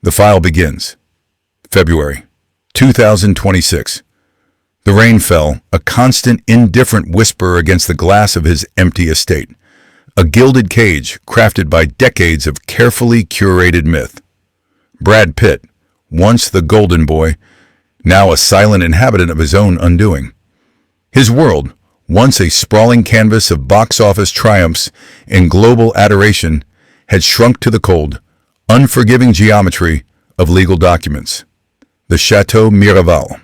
The file begins. February 2026. The rain fell, a constant, indifferent whisper against the glass of his empty estate. A gilded cage crafted by decades of carefully curated myth. Bрэd Pitt, once the golden boy, now a silent inhabitant of his own undoing. His world, once a sprawling canvas of box office triumphs and global adoration, had shrunk to the cold, unforgiving geometry of legal documents. The Šato Miravalь,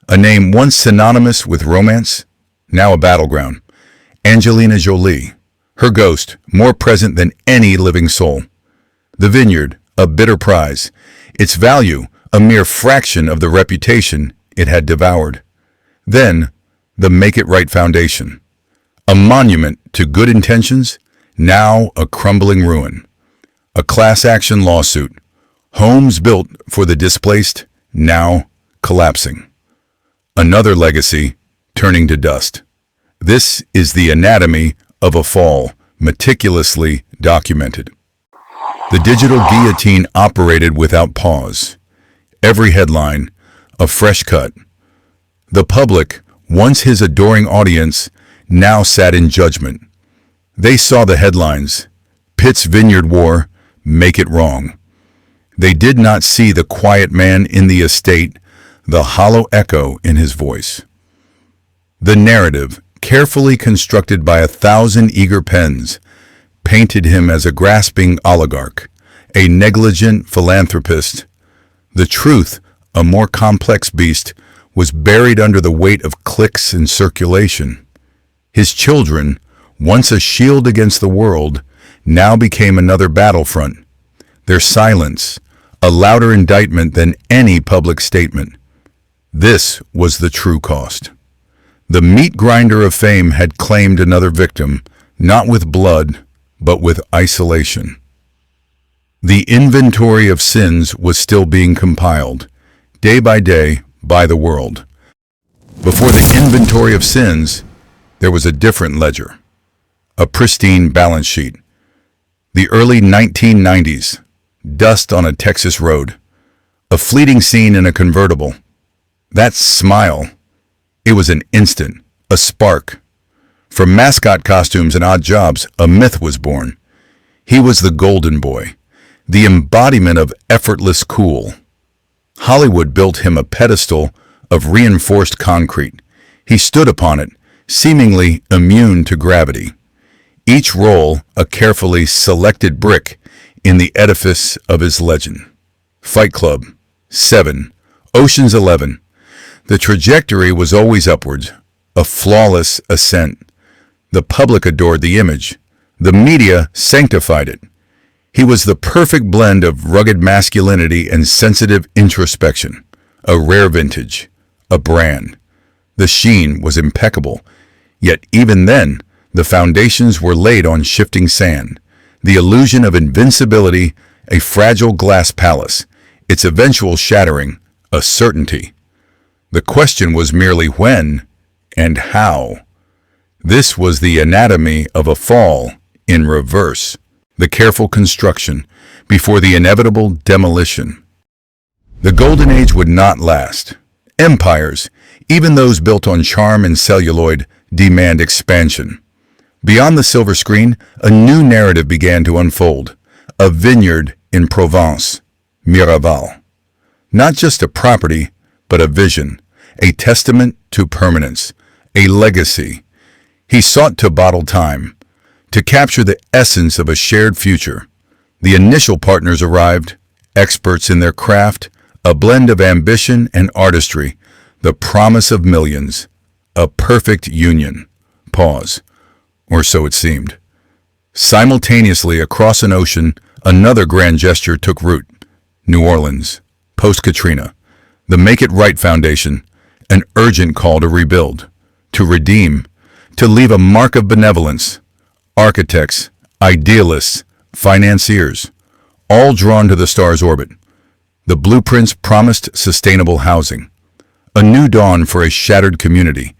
a name once synonymous with romance, now a battleground. Anджелиной Jolie, her ghost more present than any living soul. The vineyard, a bitter prize, its value a mere fraction of the reputation it had devoured. Then, the Make It Right Foundation, a monument to good intentions, now a crumbling ruin. A class action lawsuit, homes built for the displaced, now collapsing. Another legacy turning to dust. This is the anatomy of a fall, meticulously documented. The digital guillotine operated without pause. Every headline, a fresh cut. The public, once his adoring audience, now sat in judgment. They saw the headlines, Pitt's Vineyard War, make it wrong. They did not see the quiet man in the estate, the hollow echo in his voice. The narrative, carefully constructed by 1,000 eager pens, painted him as a grasping oligarch, a negligent philanthropist. The truth, a more complex beast, was buried under the weight of clicks and circulation. His children, once a shield against the world, now became another battlefront. Their silence, a louder indictment than any public statement. This was the true cost. The meat grinder of fame had claimed another victim, not with blood, but with isolation. The inventory of sins was still being compiled, day by day, by the world. Before the inventory of sins, there was a different ledger, a pristine balance sheet. The early 1990s, dust on a Texas road, a fleeting scene in a convertible. That smile, it was an instant, a spark. From mascot costumes and odd jobs, a myth was born. He was the golden boy, the embodiment of effortless cool. Hollywood built him a pedestal of reinforced concrete. He stood upon it, seemingly immune to gravity. Each role a carefully selected brick in the edifice of his legend. Fight Club, 7, Ocean's 11. The trajectory was always upwards, a flawless ascent. The public adored the image. The media sanctified it. He was the perfect blend of rugged masculinity and sensitive introspection, a rare vintage, a brand. The sheen was impeccable, yet even then, the foundations were laid on shifting sand. The illusion of invincibility, a fragile glass palace, its eventual shattering, a certainty. The question was merely when and how. This was the anatomy of a fall in reverse, the careful construction before the inevitable demolition. The Golden Age would not last. Empires, even those built on charm and celluloid, demand expansion. Beyond the silver screen, a new narrative began to unfold. A vineyard in Provence, Miraval. Not just a property, but a vision, a testament to permanence, a legacy. He sought to bottle time, to capture the essence of a shared future. The initial partners arrived, experts in their craft, a blend of ambition and artistry, the promise of millions, a perfect union. Pause. Or so it seemed. Simultaneously across an ocean, another grand gesture took root. New Orleans, post-Katrina. The Make It Right Foundation, an urgent call to rebuild, to redeem, to leave a mark of benevolence. Architects, idealists, financiers, all drawn to the star's orbit. The blueprints promised sustainable housing, a new dawn for a shattered community.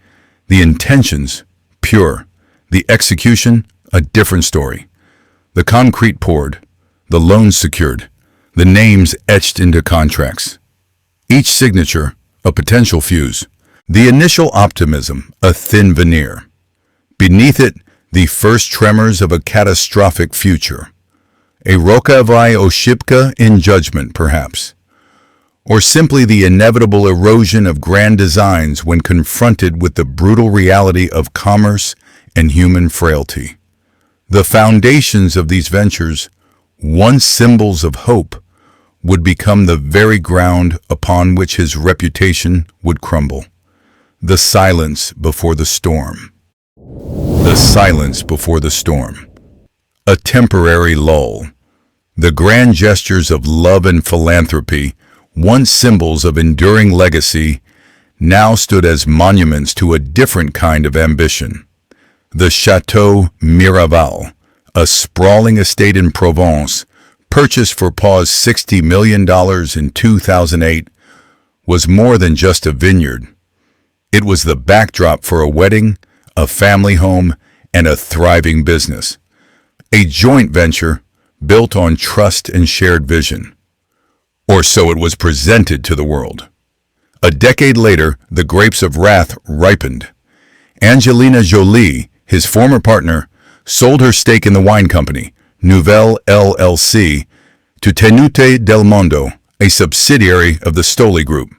The intentions, pure. The execution, a different story. The concrete poured, the loans secured, the names etched into contracts. Each signature, a potential fuse. The initial optimism, a thin veneer. Beneath it, the first tremors of a catastrophic future. A rokkavai oshipka in judgment, perhaps. Or simply the inevitable erosion of grand designs when confronted with the brutal reality of commerce and human frailty. The foundations of these ventures, once symbols of hope, would become the very ground upon which his reputation would crumble. The silence before the storm. The silence before the storm. A temporary lull. The grand gestures of love and philanthropy, once symbols of enduring legacy, now stood as monuments to a different kind of ambition. The Chateau Miraval, a sprawling estate in Provence, purchased for Pa's $60 million in 2008, was more than just a vineyard. It was the backdrop for a wedding, a family home, and a thriving business. A joint venture built on trust and shared vision. Or so it was presented to the world. A decade later, the grapes of wrath ripened. Anджелиной Джоли, his former partner, sold her stake in the wine company, Nouvelle LLC, to Tenute del Mondo, a subsidiary of the Stoli Group.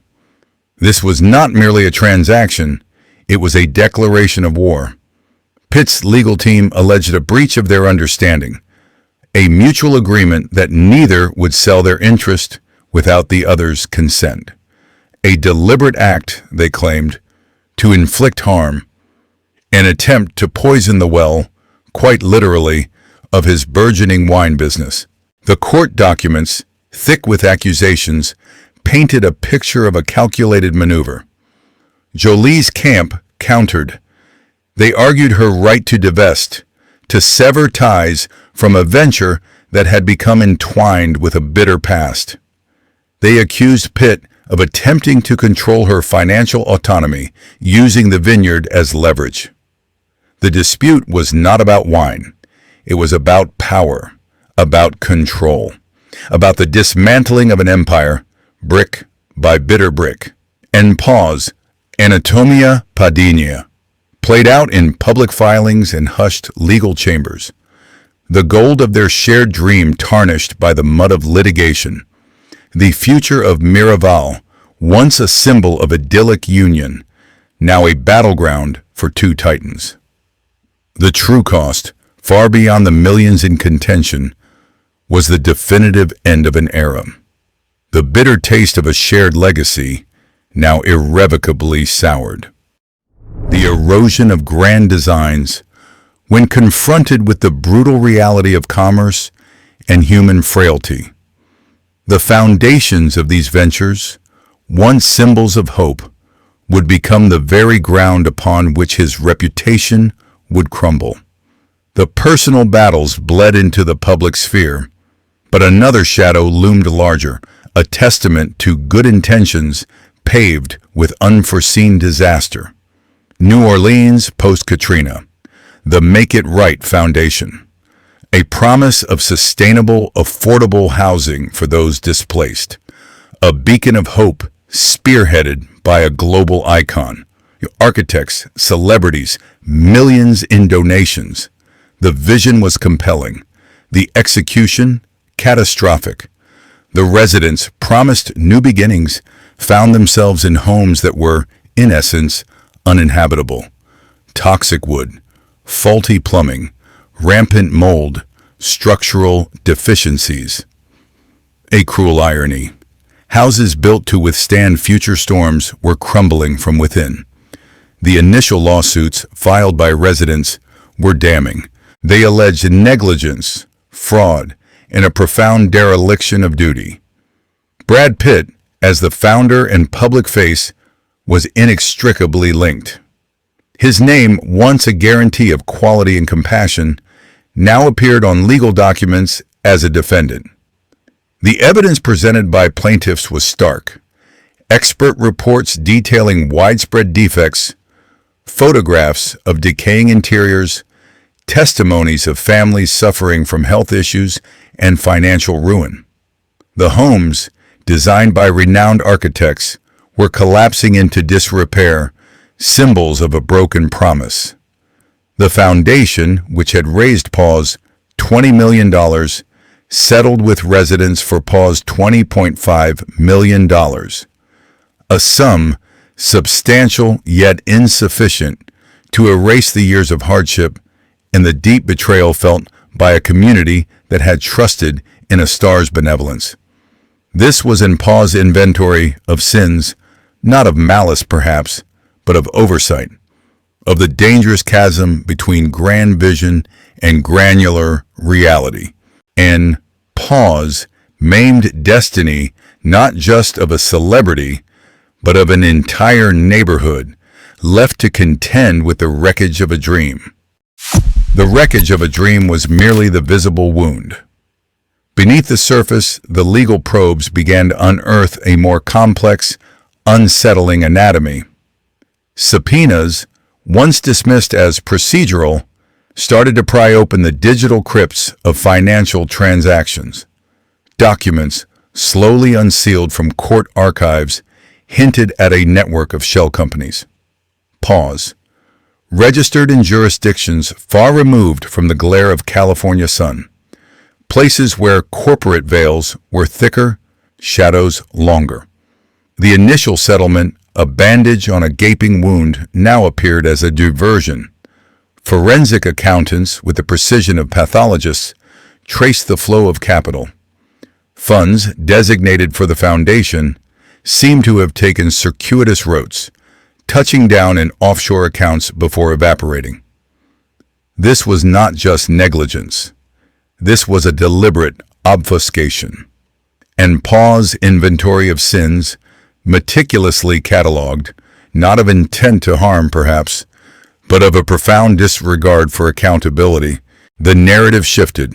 This was not merely a transaction, it was a declaration of war. Pitt's legal team alleged a breach of their understanding, a mutual agreement that neither would sell their interest without the other's consent. A deliberate act, they claimed, to inflict harm, an attempt to poison the well, quite literally, of his burgeoning wine business. The court documents, thick with accusations, painted a picture of a calculated maneuver. Joli's camp countered. They argued her right to divest, to sever ties from a venture that had become entwined with a bitter past. They accused Pitt of attempting to control her financial autonomy, using the vineyard as leverage. The dispute was not about wine. It was about power, about control, about the dismantling of an empire, brick by bitter brick. And pause, Anatomia, Padenia, played out in public filings and hushed legal chambers. The gold of their shared dream tarnished by the mud of litigation. The future of Miraval, once a symbol of idyllic union, now a battleground for two titans. The true cost, far beyond the millions in contention, was the definitive end of an era. The bitter taste of a shared legacy, now irrevocably soured. The erosion of grand designs, when confronted with the brutal reality of commerce and human frailty. The foundations of these ventures, once symbols of hope, would become the very ground upon which his reputation would crumble. The personal battles bled into the public sphere, but another shadow loomed larger, a testament to good intentions paved with unforeseen disaster. New Orleans post-Katrina, the Make It Right Foundation, a promise of sustainable, affordable housing for those displaced, a beacon of hope spearheaded by a global icon, architects, celebrities, millions in donations. The vision was compelling, the execution catastrophic. The residents, promised new beginnings, found themselves in homes that were, in essence, uninhabitable. Toxic wood, faulty plumbing, rampant mold, structural deficiencies. A cruel irony. Houses built to withstand future storms were crumbling from within. The initial lawsuits filed by residents were damning. They alleged negligence, fraud, and a profound dereliction of duty. Bрэd Pitt, as the founder and public face, was inextricably linked. His name, once a guarantee of quality and compassion, now appeared on legal documents as a defendant. The evidence presented by plaintiffs was stark. Expert reports detailing widespread defects, photographs of decaying interiors, testimonies of families suffering from health issues and financial ruin. The homes, designed by renowned architects, were collapsing into disrepair, symbols of a broken promise. The foundation, which had raised Pa's $20 million, settled with residents for Pa's $20.5 million, a sum substantial yet insufficient to erase the years of hardship and the deep betrayal felt by a community that had trusted in a star's benevolence. This was in Pa's inventory of sins, not of malice perhaps, but of oversight, of the dangerous chasm between grand vision and granular reality, and Pa's maimed destiny not just of a celebrity, but of an entire neighborhood left to contend with the wreckage of a dream. The wreckage of a dream was merely the visible wound. Beneath the surface, the legal probes began to unearth a more complex, unsettling anatomy. Subpoenas, once dismissed as procedural, started to pry open the digital crypts of financial transactions. Documents, slowly unsealed from court archives, hinted at a network of shell companies. Pause. Registered in jurisdictions far removed from the glare of California sun. Places where corporate veils were thicker, shadows longer. The initial settlement, a bandage on a gaping wound, now appeared as a diversion. Forensic accountants, with the precision of pathologists, traced the flow of capital. Funds designated for the foundation seemed to have taken circuitous routes, touching down in offshore accounts before evaporating. This was not just negligence. This was a deliberate obfuscation. And Pa's inventory of sins, meticulously catalogued, not of intent to harm perhaps, but of a profound disregard for accountability, the narrative shifted.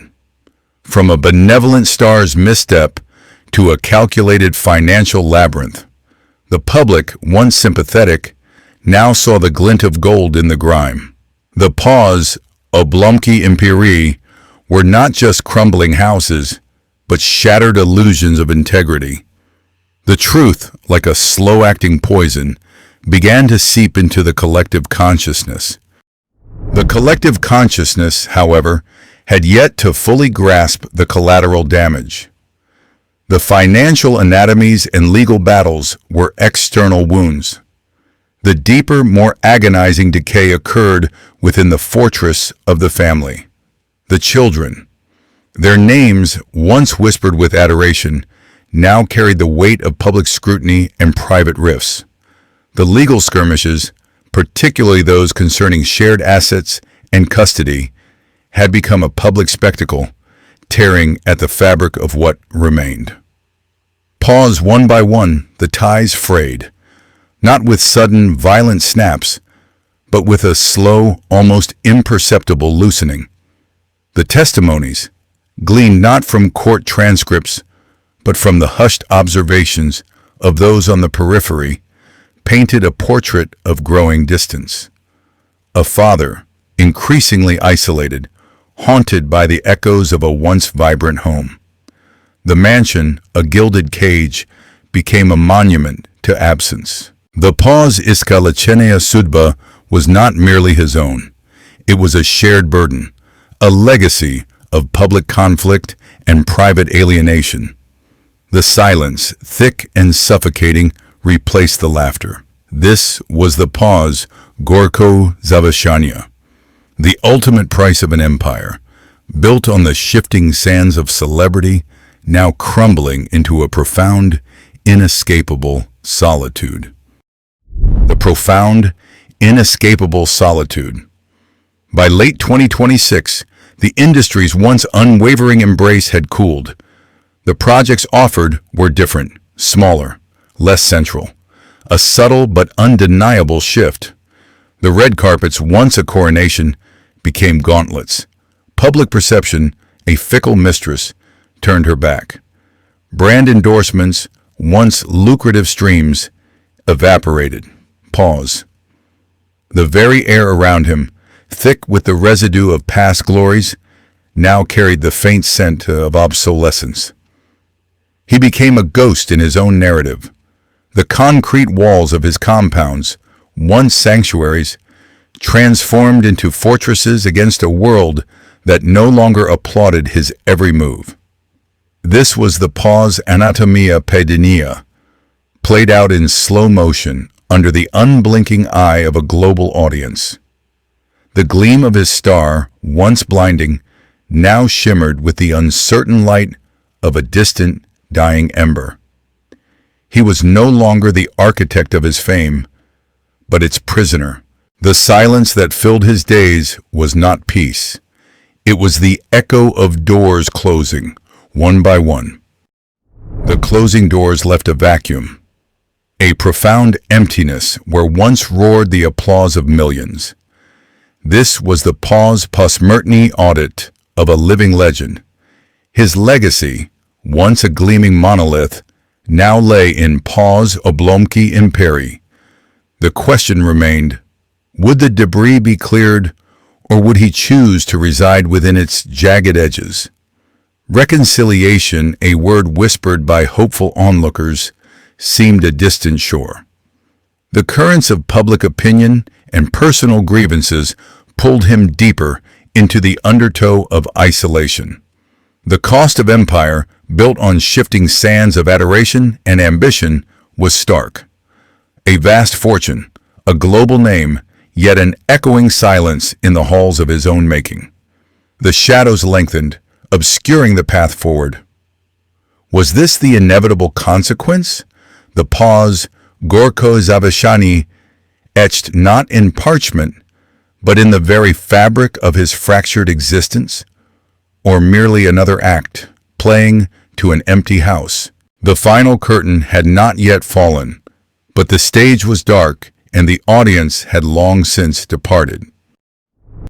From a benevolent star's misstep to a calculated financial labyrinth. The public, once sympathetic, now saw the glint of gold in the grime. The Pa's Обломки Imperii were not just crumbling houses, but shattered illusions of integrity. The truth, like a slow-acting poison, began to seep into the collective consciousness. The collective consciousness, however, had yet to fully grasp the collateral damage. The financial anatomies and legal battles were external wounds. The deeper, more agonizing decay occurred within the fortress of the family. The children. Their names, once whispered with adoration, now carried the weight of public scrutiny and private rifts. The legal skirmishes, particularly those concerning shared assets and custody, had become a public spectacle, tearing at the fabric of what remained. Pause one by one, the ties frayed, not with sudden, violent snaps, but with a slow, almost imperceptible loosening. The testimonies, gleaned not from court transcripts, but from the hushed observations of those on the periphery, painted a portrait of growing distance. A father, increasingly isolated, haunted by the echoes of a once vibrant home. The mansion, a gilded cage, became a monument to absence. The Pa's Iskalachenaya Sudba was not merely his own. It was a shared burden, a legacy of public conflict and private alienation. The silence, thick and suffocating, replaced the laughter. This was the Pa's Gorko Zavashanya, the ultimate price of an empire, built on the shifting sands of celebrity, now crumbling into a profound, inescapable solitude. The profound, inescapable solitude. By late 2026, the industry's once unwavering embrace had cooled. The projects offered were different, smaller, less central. A subtle but undeniable shift. The red carpets, once a coronation, became gauntlets. Public perception, a fickle mistress, turned her back. Brand endorsements, once lucrative streams, evaporated. Pause. The very air around him, thick with the residue of past glories, now carried the faint scent of obsolescence. He became a ghost in his own narrative. The concrete walls of his compounds, once sanctuaries, transformed into fortresses against a world that no longer applauded his every move. This was the pause Anatомия Падения, played out in slow motion under the unblinking eye of a global audience. The gleam of his star, once blinding, now shimmered with the uncertain light of a distant, dying ember. He was no longer the architect of his fame, but its prisoner. The silence that filled his days was not peace. It was the echo of doors closing, one by one. The closing doors left a vacuum, a profound emptiness where once roared the applause of millions. This was the pause postmortem audit of a living legend. His legacy, once a gleaming monolith, now lay in pause Обломки Imperii. The question remained, would the debris be cleared, or would he choose to reside within its jagged edges? Reconciliation, a word whispered by hopeful onlookers, seemed a distant shore. The currents of public opinion and personal grievances pulled him deeper into the undertow of isolation. The cost of empire, built on shifting sands of adoration and ambition, was stark. A vast fortune, a global name, yet an echoing silence in the halls of his own making. The shadows lengthened, obscuring the path forward. Was this the inevitable consequence? The pause, Gorko Zavashani, etched not in parchment, but in the very fabric of his fractured existence? Or merely another act, playing to an empty house? The final curtain had not yet fallen, but the stage was dark and the audience had long since departed.